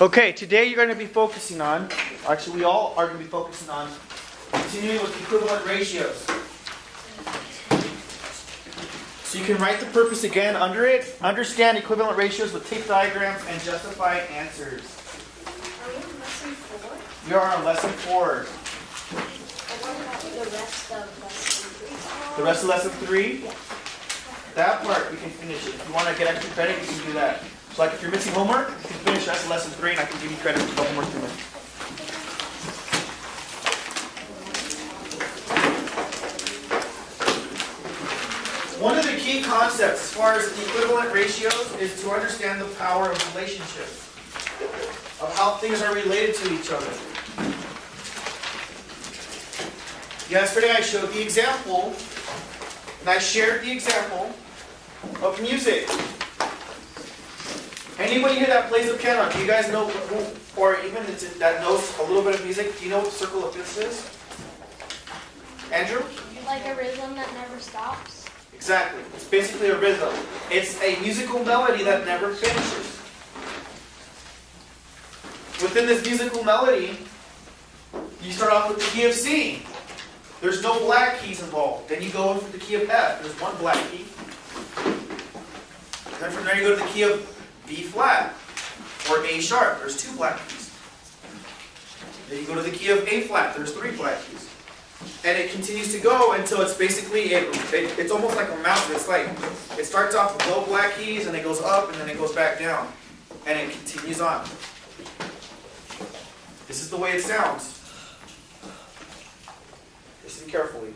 Okay, today you're going to be focusing on, actually we all are going to be focusing on continuing with equivalent ratios. So you can write the purpose again under it. Understand equivalent ratios with tape diagrams and justify answers. Are we on lesson 4? We are on lesson 4. What about the rest of lesson 3? The rest of lesson 3? Yeah. That part we can finish it. If you want to get extra credit, you can do that. So like if you're missing homework, you can finish the rest of lesson 3 and I can give you credit for the homework you missed. One of the key concepts as far as equivalent ratios is to understand the power of relationships, of how things are related to each other. Yesterday I showed the example, and I shared the example of music. Anybody here that plays the piano, do you guys know who, or even that knows a little bit of music, do you know what the circle of fifths is? Andrew? Like a rhythm that never stops? Exactly. It's basically a rhythm. It's a musical melody that never finishes. Within this musical melody, you start off with the key of C. There's no black keys involved. Then you go in with the key of F. There's one black key. Then from there you go to the key of B flat or A sharp. There's 2 black keys. Then you go to the key of A flat. There's 3 black keys. And it continues to go until it's basically, it's almost like a mountain. It's like, it starts off with no black keys and it goes up and then it goes back down. And it continues on. This is the way it sounds. Listen carefully.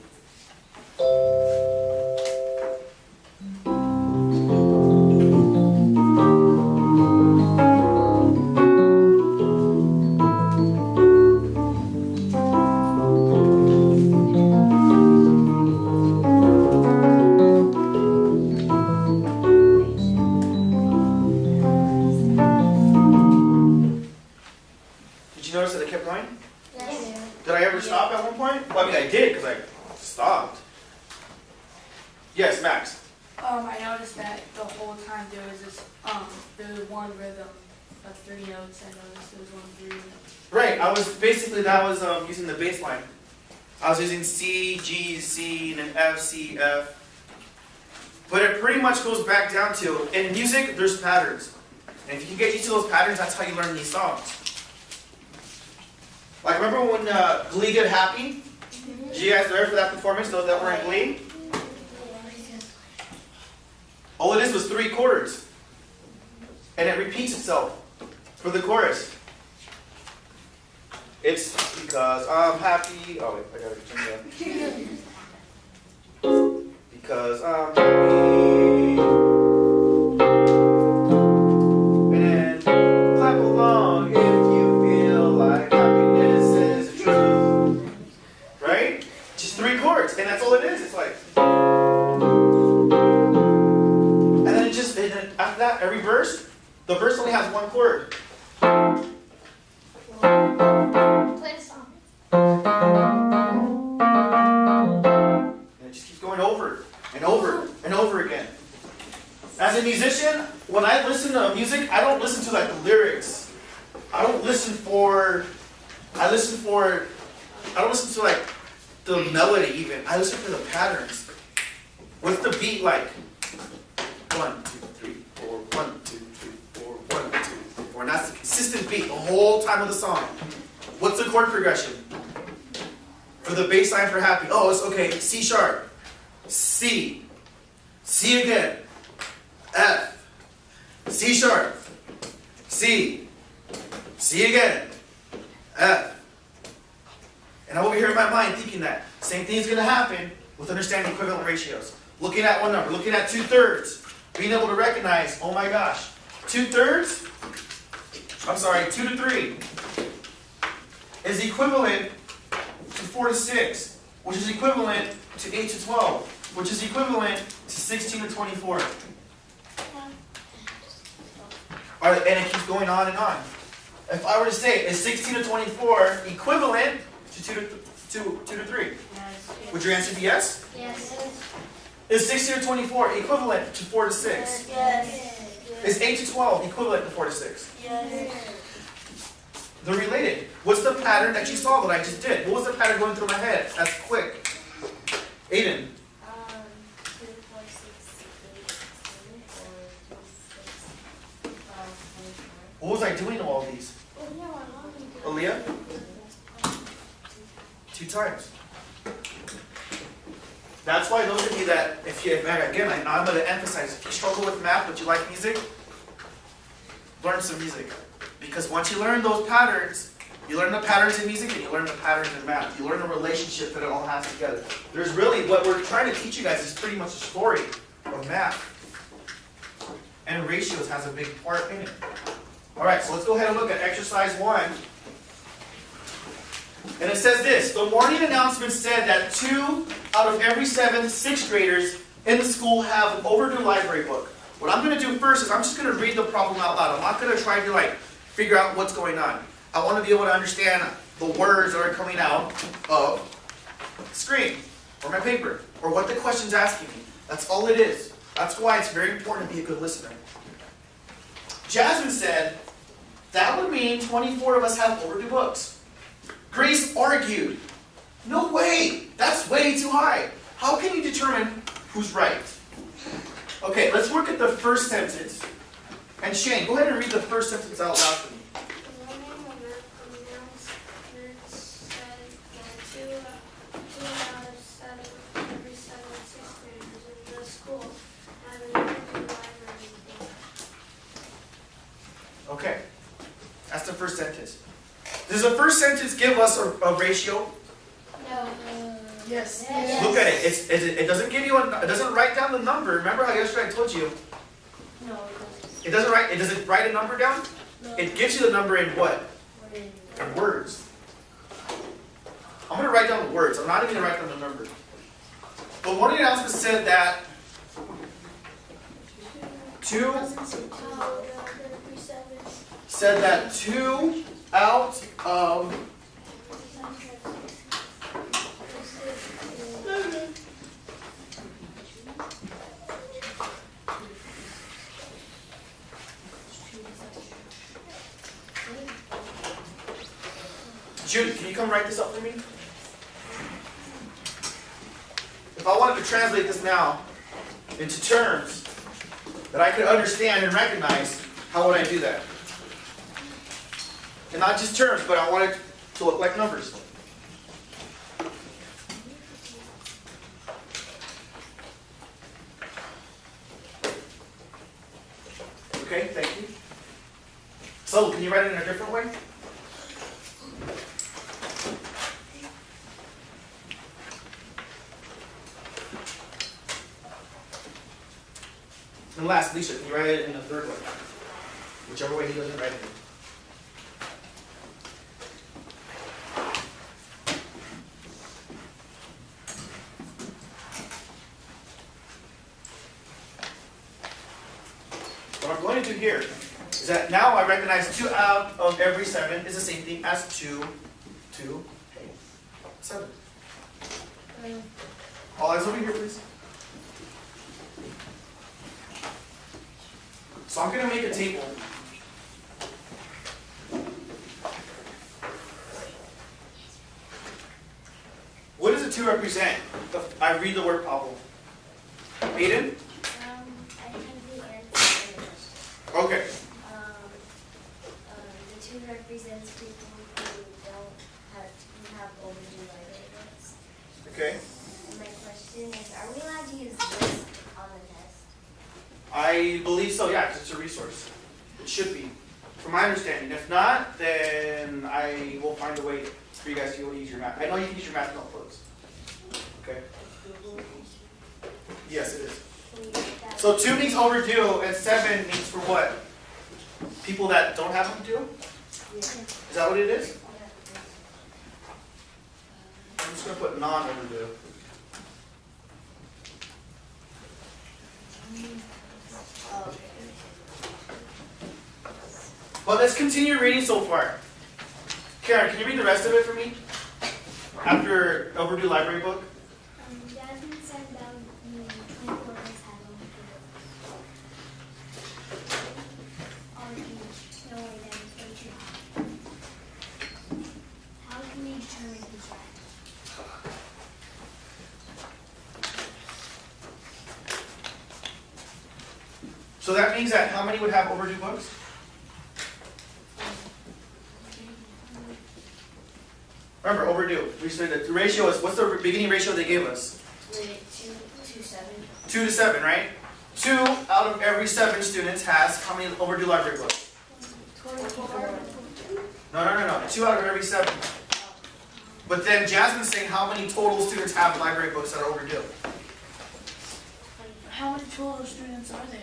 I did because I stopped. Yes, Max. I noticed that the whole time there was this there was one rhythm of 3 notes. I noticed there was one 3 notes. Right. That was using the bass line. I was using C, G, C, and then F, C, F. But it pretty much goes back down to, in music, there's patterns. And if you can get used to those patterns, that's how you learn these songs. Like remember when Glee did Happy? Did you guys there for that performance, those that were in Glee? All it is was 3 chords. And it repeats itself for the chorus. It's because I'm happy. Oh wait, I gotta change that. Because I'm happy. And then clap along if you feel like happiness is the truth. Right? Just 3 chords, and that's all it is. It's like, and then after that, every verse, the verse only has 1 chord. Play the song. And it just keeps going over and over and over again. As a musician, when I listen to music, I don't listen to like the lyrics. I don't listen to like the melody even. I listen for the patterns. What's the beat like? 1, 2, 3, 4, 1, 2, 3, 4, 1, 2, 3, 4. And that's the consistent beat the whole time of the song. What's the chord progression? For the bass line for Happy. Oh, it's okay. C sharp. C. C again. F. C sharp. C. C again. F. And I'm over here in my mind thinking that same thing is going to happen with understanding equivalent ratios. Looking at one number, looking at 2/3, being able to recognize, oh my gosh, 2/3, 2 to 3 is equivalent to 4 to 6, which is equivalent to 8 to 12, which is equivalent to 16 to 24. And it keeps going on and on. If I were to say, is 16 to 24 equivalent to 2 to 3? Yes. Would your answer be yes? Yes. Is 16 to 24 equivalent to 4 to 6? Yes. Is 8 to 12 equivalent to 4 to 6? Yes. They're related. What's the pattern that you saw that I just did? What was the pattern going through my head? That's quick. Aiden. 2, 4, 6, 8, 7, or 2, 6, 12, 24. What was I doing to all these? Oh, yeah, what long Aaliyah? 2 times. That's why those of you that, again, I'm going to emphasize, if you struggle with math but you like music, learn some music. Because once you learn those patterns, you learn the patterns in music and you learn the patterns in math. You learn the relationship that it all has together. There's really, what we're trying to teach you guys is pretty much a story of math. And ratios has a big part in it. Alright, so let's go ahead and look at exercise 1. And it says this: the morning announcement said that 2 out of every 7 6th graders in the school have an overdue library book. What I'm going to do first is I'm just going to read the problem out loud. I'm not going to try to figure out what's going on. I want to be able to understand the words that are coming out of the screen or my paper or what the question's asking me. That's all it is. That's why it's very important to be a good listener. Jasmine said, that would mean 24 of us have overdue books. Grace argued, no way, that's way too high. How can you determine who's right? Okay, let's work at the first sentence. And Shane, go ahead and read the first sentence out loud for me. The morning announcement said that 2 out of 7, every 7 6th graders in the school have an overdue library book. Okay, that's the first sentence. Does the first sentence give us a ratio? No. Yes. Yes. Look at it. It doesn't give you it doesn't write down the number. Remember how yesterday I told you? No, It doesn't write a number down? no. It gives you the number in what? In words. I'm going to write down the words. I'm not even going to write down the number. The morning announcement said that 2 said that 2 out of Judy, can you come write this up for me? If I wanted to translate this now into terms that I could understand and recognize, how would I do that? And not just terms, but I want it to look like numbers. Okay, thank you. So, can you write it in a different way? And last, Lisa, can you write it in the third way? Whichever way he doesn't write it in. What I'm going to do here is that now I recognize 2 out of every 7 is the same thing as 2, 7. All eyes over here, please. So I'm going to make a table. What does a 2 represent if I read the word problem? Aiden? I have the answer. Okay. The 2 represents people who have overdue library books. Okay. And my question is, are we allowed to use this on the test? I believe so, yeah, because it's a resource. It should be, from my understanding. If not, then I will find a way for you guys to be able to use your math. I know you can use your math notebooks. Okay? Yes, it is. Can we get that? So 2 means overdue, and 7 means for what? People that don't have overdue? Yeah. Is that what it is? I'm just going to put non-overdue. But let's continue reading so far. Karen, can you read the rest of it for me? After overdue library book? Jasmine said that 24 of us had overdue. No way, that is way too high. So that means that how many would have overdue books? Remember, overdue. We said that the ratio is, what's the beginning ratio they gave us? 2 to 7. 2 to 7, right? 2 out of every 7 students has how many overdue library books? 24. No. 2 out of every 7. But then Jasmine's saying how many total students have library books that are overdue? How many total students are there?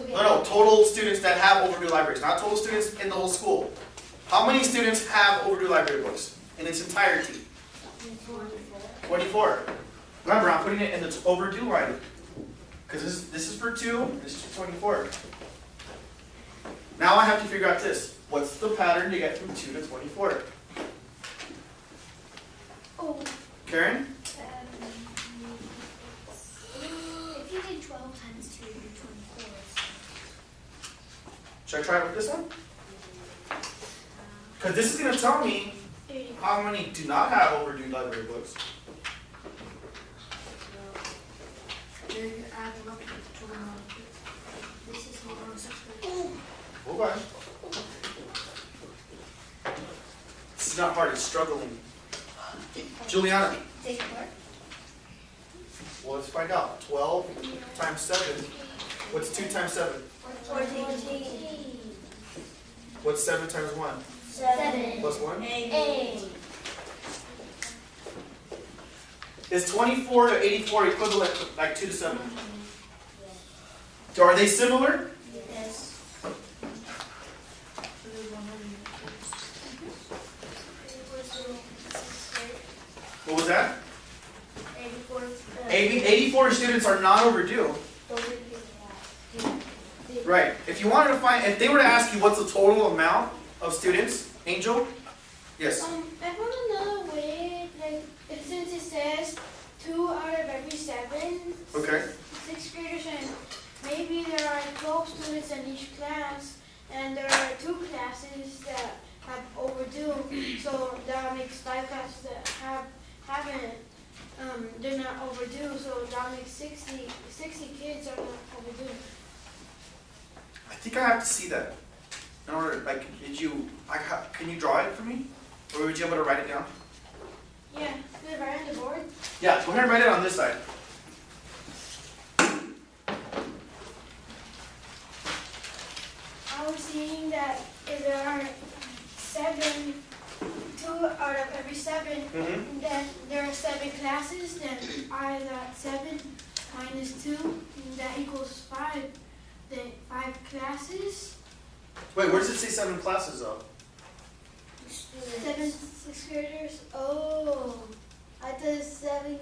No, total students that have overdue libraries, not total students in the whole school. How many students have overdue library books in its entirety? 24. Remember, I'm putting it in the overdue line. Because this is for 2, this is for 24. Now I have to figure out this. What's the pattern to get from 2 to 24? Oh. Karen? If you did 12 times 2, you're 24. Should I try it with this one? Because this is going to tell me how many do not have overdue library books. They're adding up the total amount of kids. This is Hold on a second. Hold on. This is not hard, it's struggling. Juliana, Take 4. well, let's find out. 12 times 7. What's 2 times 7? 14. What's 7 times 1? 7. Plus 1? 8. Is 24 to 84 equivalent to like 2 to 7? So are they similar? Yes. So there's 100 What was that? 84. 84 students are not overdue. Right. If you wanted to find, if they were to ask you what's the total amount of students, Angel? Yes. I found another way, like, since it says 2 out of every 7 Okay. 6th graders, and maybe there are 12 students in each class, and there are 2 classes that have overdue, so that makes 5 classes that haven't, they're not overdue, so that makes 60 kids are not overdue. I think I have to see that. In order, like, can you draw it for me? Or would you be able to write it down? Yeah, is it right on the board? Yeah, go ahead and write it on this side. I was seeing that if there are 2 out of every 7, Mm-hmm. then there are 7 classes, then I got 7 minus 2, and that equals 5. Then 5 classes. Wait, where does it say 7 classes though? 7 6th graders. Oh, I thought 7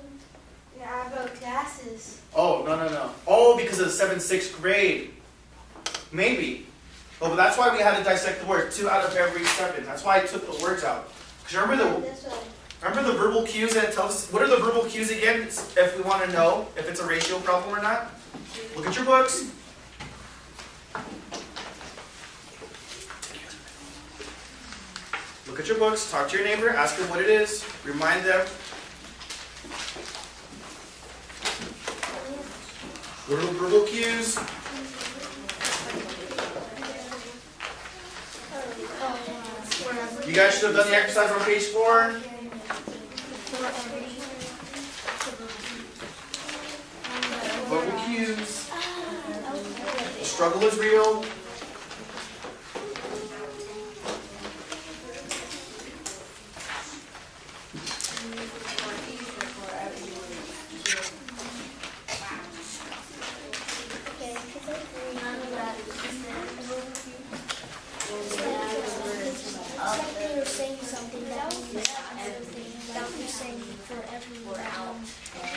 about classes. Oh, no. Oh, because of the 7th, 6th grade. Maybe. Oh, but that's why we had to dissect the word. 2 out of every 7. That's why I took the words out. Because That's why. remember the verbal cues that tell us, what are the verbal cues again? If we want to know if it's a ratio problem or not. Look at your books. Look at your books, talk to your neighbor, ask them what it is, remind them. Little verbal cues. You guys should have done the exercise on page 4. Verbal cues. The struggle is real.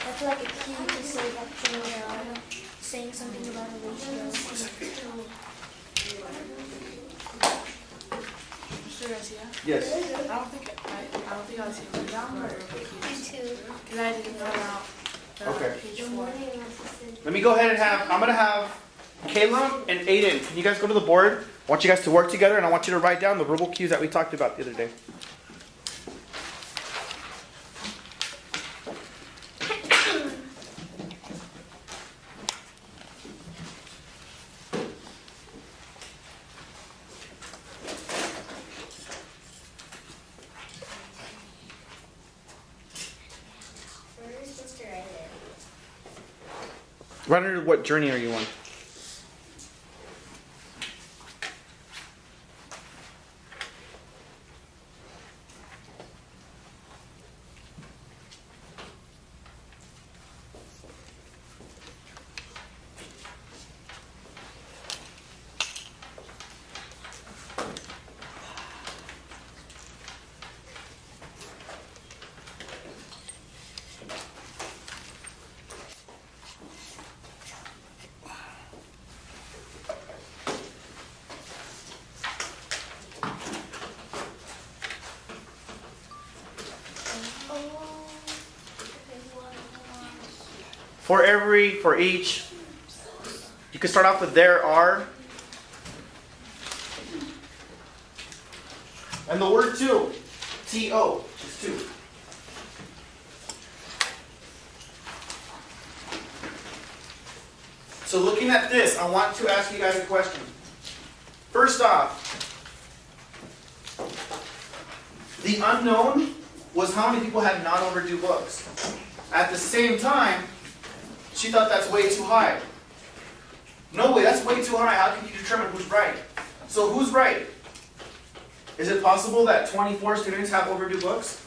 That's like a cue to say that they're saying something about a ratio. Sure, I see that. Yes. I don't think I see it down or because I didn't fill out the Okay. page 4. Let me go ahead and I'm going to have Caleb and Aiden. Can you guys go to the board? I want you guys to work together and I want you to write down the verbal cues that we talked about the other day. Runner, what journey are you on? For each, you can start off with there are. And the word to, T-O, is to. So looking at this, I want to ask you guys a question. First off, the unknown was how many people had non-overdue books. At the same time, she thought that's way too high. No way, that's way too high. How can you determine who's right? So who's right? Is it possible that 24 students have overdue books?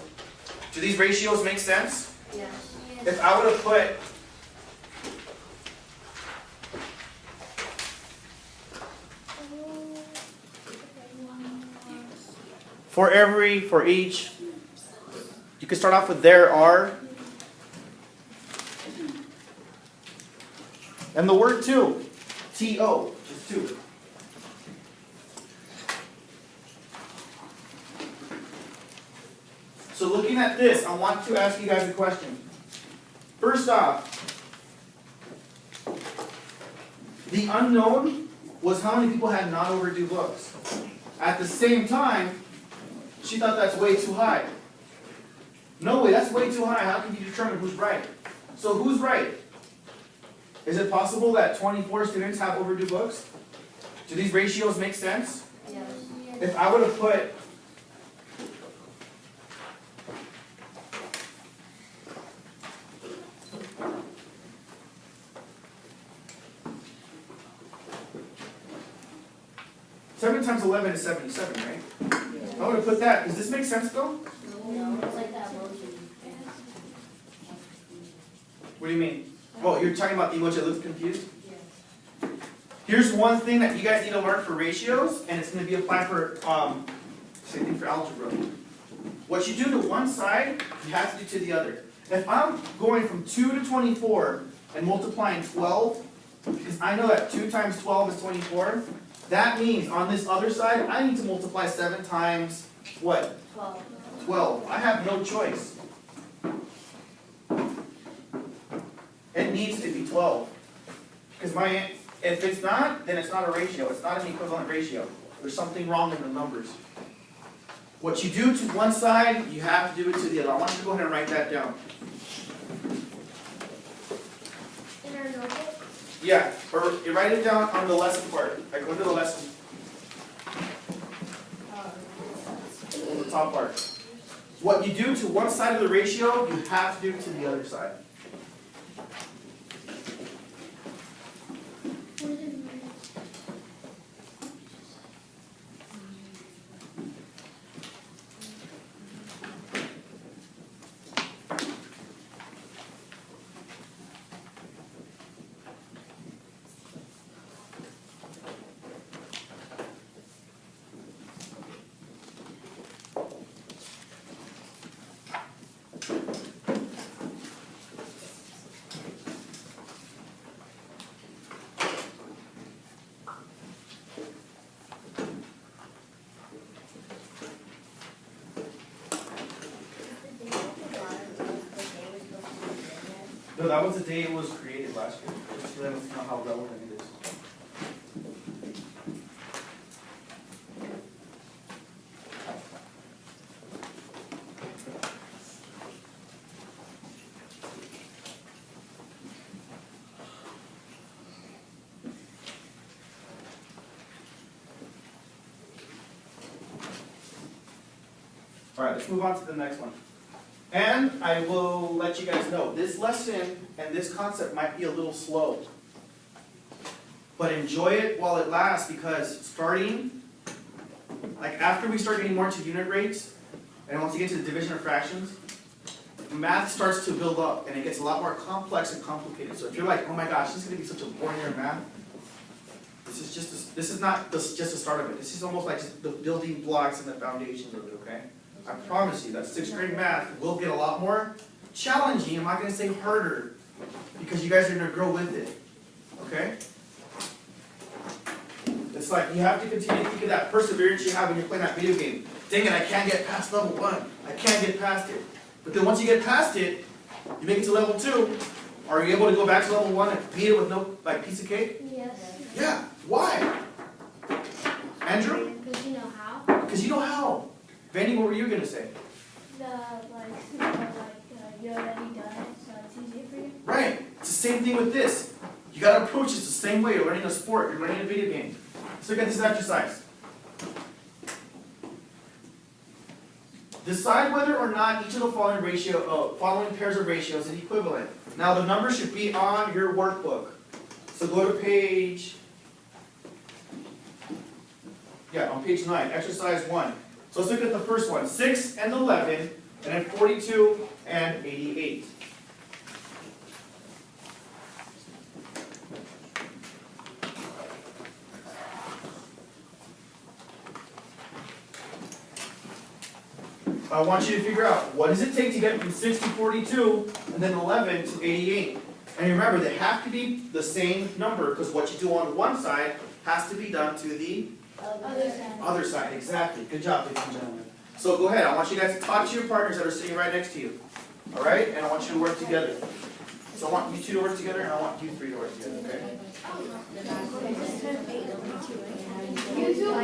Do these ratios make sense? Yes. If I would have put for each, you can start off with there are. And the word to, T-O, is to. So looking at this, I want to ask you guys a question. First off, the unknown was how many people had non-overdue books. At the same time, she thought that's way too high. No way, that's way too high. How can you determine who's right? So who's right? Is it possible that 24 students have overdue books? Do these ratios make sense? Yes. If I would have put seven times 11 is 77, right? I would have put that. Does this make sense though? No, it's like that emoji. What do you mean? Oh, you're talking about the emoji that looks confused? Here's one thing that you guys need to learn for ratios, and it's going to be applied for, same thing for algebra. What you do to one side, you have to do to the other. If I'm going from 2 to 24 and multiplying 12, because I know that 2 times 12 is 24, that means on this other side, I need to multiply 7 times what? 12. 12. I have no choice. It needs to be 12. Because if it's not, then it's not a ratio. It's not an equivalent ratio. There's something wrong in the numbers. What you do to one side, you have to do it to the other. I want you to go ahead and write that down. In our notebook? Yeah, or you write it down on the lesson part. Like, go to the lesson. On the top part. What you do to one side of the ratio, you have to do to the other side. No, that was the day it was created last year. Just to let us know how relevant it is. All right, let's move on to the next one. And I will let you guys know, this lesson and this concept might be a little slow. But enjoy it while it lasts, because starting, like after we start getting more into unit rates, and once you get to the division of fractions, math starts to build up and it gets a lot more complex and complicated. So if you're like, oh my gosh, this is going to be such a boring year of math, this is not just the start of it. This is almost like just the building blocks and the foundations of it, okay? I promise you that 6th grade math will get a lot more challenging. I'm not going to say harder, because you guys are going to grow with it, okay? It's like you have to continue to think of that perseverance you have when you're playing that video game. Dang it, I can't get past level 1. I can't get past it. But then once you get past it, you make it to level 2. Are you able to go back to level 1 and beat it with no piece of cake? Yes. Yeah. Why? Andrew? Because you know how. Because you know how. Vanny, what were you going to say? You already done it, so it's easier for you. Right. It's the same thing with this. You got to approach it the same way. You're learning a sport. You're learning a video game. Let's look at this exercise. Decide whether or not each of the following pairs of ratios is equivalent. Now the numbers should be on your workbook. So go to page, on page 9, exercise 1. So let's look at the first one, 6 and 11, and then 42 and 88. I want you to figure out, what does it take to get from 6 to 42, and then 11 to 88? And remember, they have to be the same number, because what you do on one side has to be done to the other side. Exactly. Good job, ladies and gentlemen. So go ahead. I want you guys to talk to your partners that are sitting right next to you. All right? And I want you to work together. So I want you two to work together, and I want you three to work together, okay? You two.